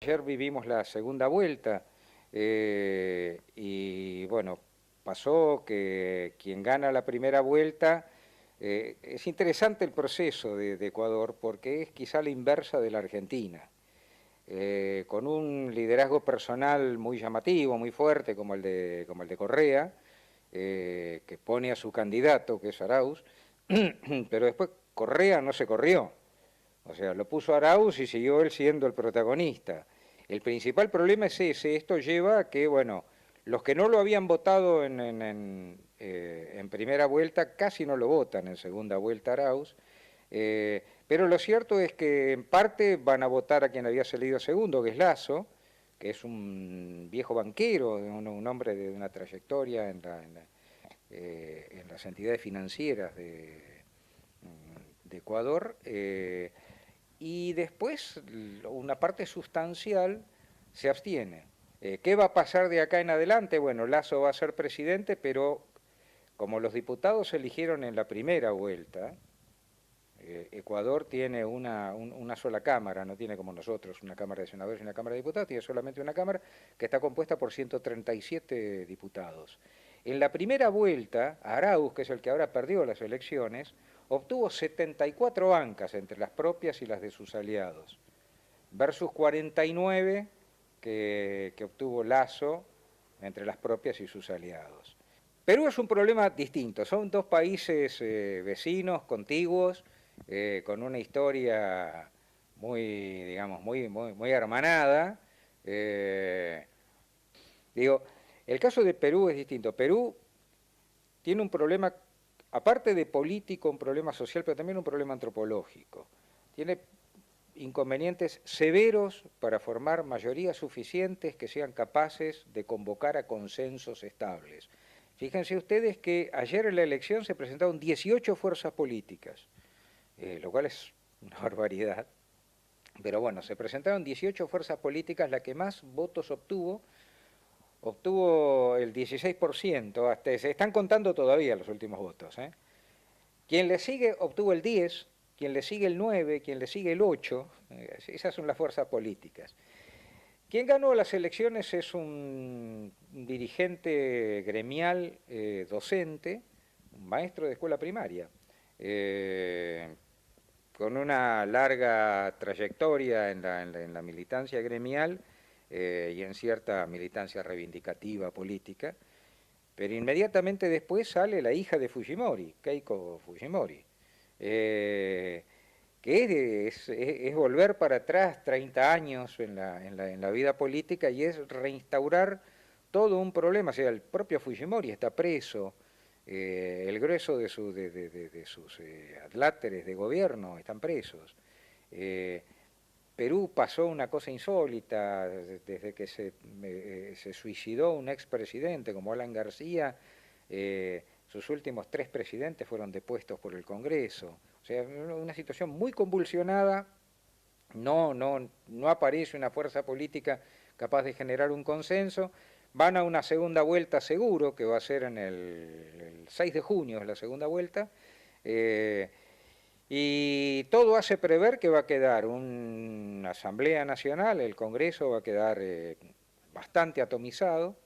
Ayer vivimos la segunda vuelta y bueno, pasó que quien gana la primera vuelta, es interesante el proceso de Ecuador porque es quizá la inversa de la Argentina, con un liderazgo personal muy llamativo, muy fuerte como el de Correa, que pone a su candidato, que es Arauz, pero después Correa no se corrió. O sea, lo puso Arauz y siguió él siendo el protagonista. El principal problema es ese, esto lleva a que, bueno, los que no lo habían votado en primera vuelta casi no lo votan en segunda vuelta Arauz, pero lo cierto es que en parte van a votar a quien había salido segundo, que es Lasso, que es un viejo banquero, un hombre de una trayectoria en las entidades financieras de Ecuador, y después una parte sustancial se abstiene. ¿Qué va a pasar de acá en adelante? Bueno, Lasso va a ser presidente, pero como los diputados se eligieron en la primera vuelta, Ecuador tiene una sola cámara, no tiene como nosotros una Cámara de Senadores y una Cámara de Diputados, tiene solamente una Cámara que está compuesta por 137 diputados. En la primera vuelta, Arauz, que es el que ahora perdió las elecciones, obtuvo 74 bancas entre las propias y las de sus aliados, versus 49 que obtuvo Lasso entre las propias y sus aliados. Perú es un problema distinto, son dos países vecinos, contiguos, con una historia muy, digamos, muy hermanada. Eh, digo, el caso de Perú es distinto. Perú tiene un problema, aparte de político, un problema social, pero también un problema antropológico. Tiene inconvenientes severos para formar mayorías suficientes que sean capaces de convocar a consensos estables. Fíjense ustedes que ayer en la elección se presentaron 18 fuerzas políticas, lo cual es una barbaridad, pero bueno, se presentaron 18 fuerzas políticas, la que más votos obtuvo el 16%, hasta se están contando todavía los últimos votos. Quien le sigue obtuvo el 10%, quien le sigue el 9%, quien le sigue el 8%, esas son las fuerzas políticas. Quien ganó las elecciones es un dirigente gremial docente, un maestro de escuela primaria, con una larga trayectoria en la militancia gremial y en cierta militancia reivindicativa política, pero inmediatamente después sale la hija de Fujimori, Keiko Fujimori, que es volver para atrás 30 años en la vida política y es reinstaurar todo un problema. O sea, el propio Fujimori está preso, el grueso de sus adláteres de gobierno están presos. Perú pasó una cosa insólita desde que se suicidó un expresidente como Alan García. Sus últimos 3 presidentes fueron depuestos por el Congreso. O sea, una situación muy convulsionada. No aparece una fuerza política capaz de generar un consenso. Van a una segunda vuelta seguro, que va a ser el 6 de junio, es la segunda vuelta. Y todo hace prever que va a quedar una Asamblea Nacional, el Congreso va a quedar bastante atomizado,